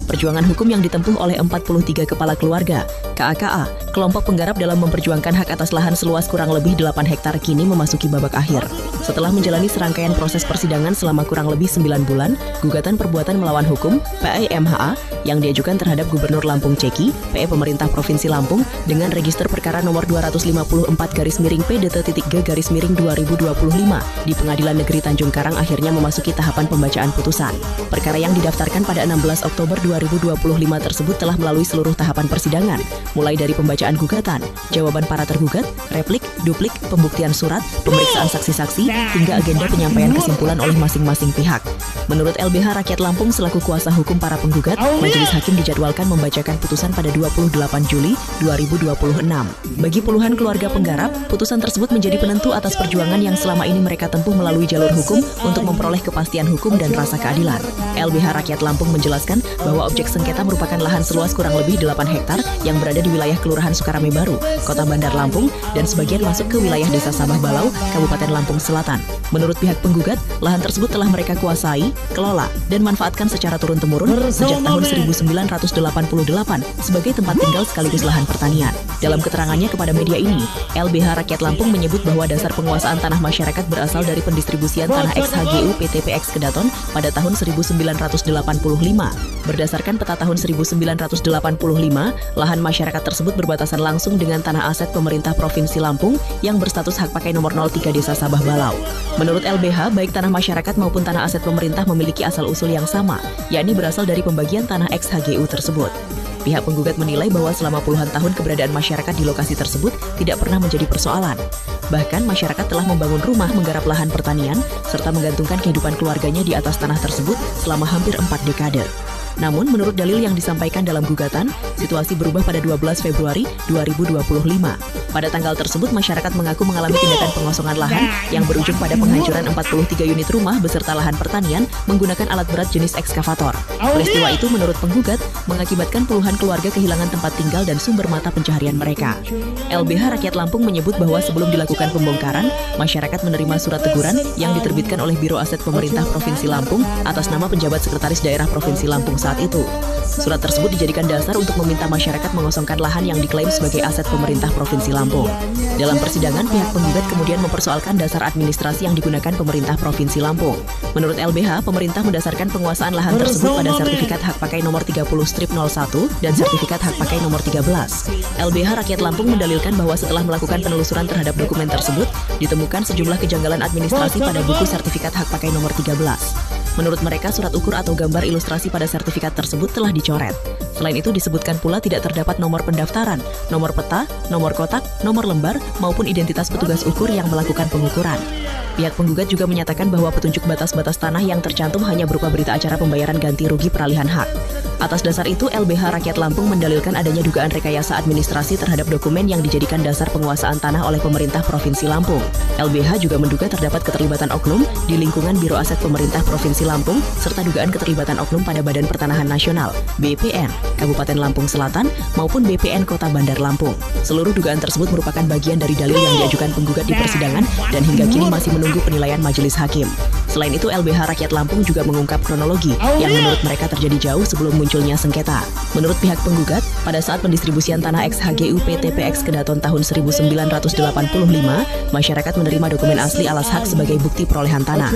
Perjuangan hukum yang ditempuh oleh 43 kepala keluarga, KAKA, kelompok penggarap dalam memperjuangkan hak atas lahan seluas kurang lebih 8 hektar kini memasuki babak akhir. Setelah menjalani serangkaian proses persidangan selama kurang lebih 9 bulan, gugatan perbuatan melawan hukum (PAI-MHA) yang diajukan terhadap Gubernur Lampung Ceki, PE Pemerintah Provinsi Lampung dengan register perkara nomor 254-P-G-2025 di Pengadilan Negeri Tanjung Karang akhirnya memasuki tahapan pembacaan putusan. Perkara yang didaftarkan pada 16 Oktober 2025 tersebut telah melalui seluruh tahapan persidangan, mulai dari pembacaan gugatan, jawaban para tergugat, replik, duplik, pembuktian surat, pemeriksaan saksi-saksi, hingga agenda penyampaian kesimpulan oleh masing-masing pihak. Menurut LBH Rakyat Lampung selaku kuasa hukum para penggugat, Majelis Hakim dijadwalkan membacakan putusan pada 28 Juli 2026. Bagi puluhan keluarga penggarap, putusan tersebut menjadi penentu atas perjuangan yang selama ini mereka tempuh melalui jalur hukum untuk memperoleh kepastian hukum dan rasa keadilan. LBH Rakyat Lampung menjelaskan bahwa objek sengketa merupakan lahan seluas kurang lebih 8 hektar yang berada di wilayah Kelurahan Sukarame Baru, Kota Bandar Lampung, dan sebagian masuk ke wilayah Desa Sabah Balau, Kabupaten Lampung Selatan. Menurut pihak penggugat, lahan tersebut telah mereka kuasai, kelola, dan manfaatkan secara turun-temurun sejak tahun 1988 sebagai tempat tinggal sekaligus lahan pertanian. Dalam keterangannya kepada media ini, LBH Rakyat Lampung menyebut bahwa dasar penguasaan tanah masyarakat berasal dari pendistribusian tanah ex-HGU PTPX Kedaton pada tahun 1985. Berdasarkan peta tahun 1985, lahan masyarakat tersebut berbatasan langsung dengan tanah aset pemerintah Provinsi Lampung yang berstatus hak pakai nomor 03 Desa Sabah Balau. Menurut LBH, baik tanah masyarakat maupun tanah aset pemerintah memiliki asal-usul yang sama, yakni berasal dari pembagian tanah ex-HGU tersebut. Pihak penggugat menilai bahwa selama puluhan tahun keberadaan masyarakat di lokasi tersebut tidak pernah menjadi persoalan. Bahkan masyarakat telah membangun rumah menggarap lahan pertanian serta menggantungkan kehidupan keluarganya di atas tanah tersebut selama hampir 4 dekade. Namun, menurut dalil yang disampaikan dalam gugatan, situasi berubah pada 12 Februari 2025. Pada tanggal tersebut, masyarakat mengaku mengalami tindakan pengosongan lahan yang berujung pada penghancuran 43 unit rumah beserta lahan pertanian menggunakan alat berat jenis ekskavator. Peristiwa itu menurut penggugat mengakibatkan puluhan keluarga kehilangan tempat tinggal dan sumber mata pencaharian mereka. LBH Rakyat Lampung menyebut bahwa sebelum dilakukan pembongkaran, masyarakat menerima surat teguran yang diterbitkan oleh Biro Aset Pemerintah Provinsi Lampung atas nama penjabat Sekretaris Daerah Provinsi Lampung saat itu. Surat tersebut dijadikan dasar untuk meminta masyarakat mengosongkan lahan yang diklaim sebagai aset pemerintah Provinsi Lampung. Dalam persidangan, pihak penggugat kemudian mempersoalkan dasar administrasi yang digunakan pemerintah Provinsi Lampung. Menurut LBH, pemerintah mendasarkan penguasaan lahan tersebut pada sertifikat hak pakai nomor 30/01 dan sertifikat hak pakai nomor 13. LBH Rakyat Lampung mendalilkan bahwa setelah melakukan penelusuran terhadap dokumen tersebut, ditemukan sejumlah kejanggalan administrasi pada buku sertifikat hak pakai nomor 13. Menurut mereka, surat ukur atau gambar ilustrasi pada sertifikat tersebut telah dicoret. Selain itu, disebutkan pula tidak terdapat nomor pendaftaran, nomor peta, nomor kotak, nomor lembar, maupun identitas petugas ukur yang melakukan pengukuran. Pihak penggugat juga menyatakan bahwa petunjuk batas-batas tanah yang tercantum hanya berupa berita acara pembayaran ganti rugi peralihan hak. Atas dasar itu, LBH Rakyat Lampung mendalilkan adanya dugaan rekayasa administrasi terhadap dokumen yang dijadikan dasar penguasaan tanah oleh pemerintah Provinsi Lampung. LBH juga menduga terdapat keterlibatan oknum di lingkungan Biro Aset Pemerintah Provinsi Lampung, serta dugaan keterlibatan oknum pada Badan Pertanahan Nasional, BPN, Kabupaten Lampung Selatan, maupun BPN Kota Bandar Lampung. Seluruh dugaan tersebut merupakan bagian dari dalil yang diajukan penggugat di persidangan dan hingga kini masih menunggu penilaian Majelis Hakim. Selain itu, LBH Rakyat Lampung juga mengungkap kronologi yang menurut mereka terjadi jauh sebelum munculnya sengketa. Menurut pihak penggugat, pada saat pendistribusian tanah ex-HGU PTPX Kedaton tahun 1985, masyarakat menerima dokumen asli alas hak sebagai bukti perolehan tanah.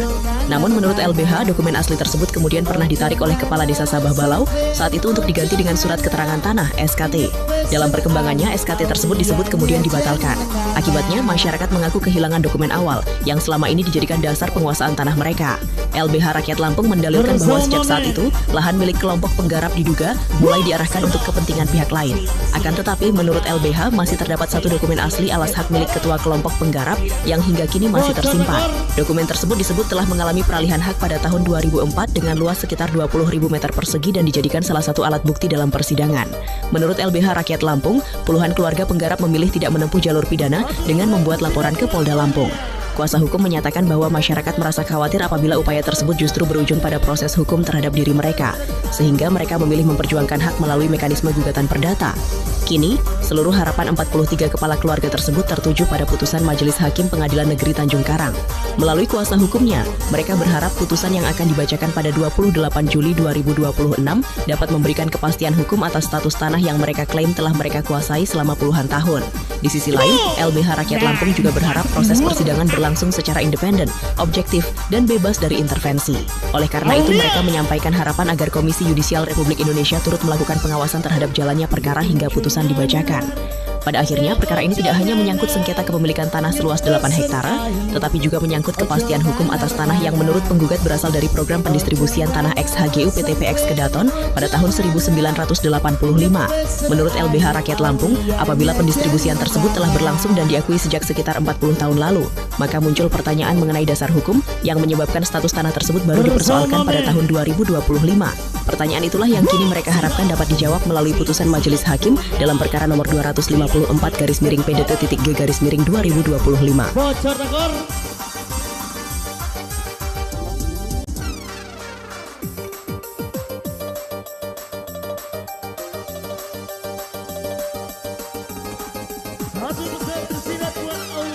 Namun menurut LBH, dokumen asli tersebut kemudian pernah ditarik oleh Kepala Desa Sabah Balau saat itu untuk diganti dengan surat keterangan tanah (SKT). Dalam perkembangannya, SKT tersebut disebut kemudian dibatalkan. Akibatnya, masyarakat mengaku kehilangan dokumen awal yang selama ini dijadikan dasar penguasaan tanah mereka. LBH Rakyat Lampung mendalilkan bahwa sejak saat itu, lahan milik kelompok penggarap diduga mulai diarahkan untuk kepentingan pihak lain. Akan tetapi, menurut LBH, masih terdapat satu dokumen asli alas hak milik ketua kelompok penggarap yang hingga kini masih tersimpan. Dokumen tersebut disebut telah mengalami peralihan hak pada tahun 2004 dengan luas sekitar 20.000 meter persegi dan dijadikan salah satu alat bukti dalam persidangan. Menurut LBH Rakyat Lampung, puluhan keluarga penggarap memilih tidak menempuh jalur pidana dengan membuat laporan ke Polda Lampung. Kuasa hukum menyatakan bahwa masyarakat merasa khawatir apabila upaya tersebut justru berujung pada proses hukum terhadap diri mereka, sehingga mereka memilih memperjuangkan hak melalui mekanisme gugatan perdata. Kini, Seluruh harapan 43 kepala keluarga tersebut tertuju pada putusan Majelis Hakim Pengadilan Negeri Tanjung Karang. Melalui kuasa hukumnya, mereka berharap putusan yang akan dibacakan pada 28 Juli 2026 dapat memberikan kepastian hukum atas status tanah yang mereka klaim telah mereka kuasai selama puluhan tahun. Di sisi lain, LBH Rakyat Lampung juga berharap proses persidangan berlangsung secara independen, objektif, dan bebas dari intervensi. Oleh karena itu, mereka menyampaikan harapan agar Komisi Yudisial Republik Indonesia turut melakukan pengawasan terhadap jalannya perkara hingga putusan dibacakan. Pada akhirnya, perkara ini tidak hanya menyangkut sengketa kepemilikan tanah seluas 8 hektare, tetapi juga menyangkut kepastian hukum atas tanah yang menurut penggugat berasal dari program pendistribusian tanah ex-HGU PT PX Kedaton pada tahun 1985. Menurut LBH Rakyat Lampung, apabila pendistribusian tersebut telah berlangsung dan diakui sejak sekitar 40 tahun lalu, maka muncul pertanyaan mengenai dasar hukum yang menyebabkan status tanah tersebut baru dipersoalkan pada tahun 2025. Pertanyaan itulah yang kini mereka harapkan dapat dijawab melalui putusan Majelis Hakim dalam perkara nomor 254-PDT-G-2025. Bocor tekor. Satu besar tersirat buat Allah.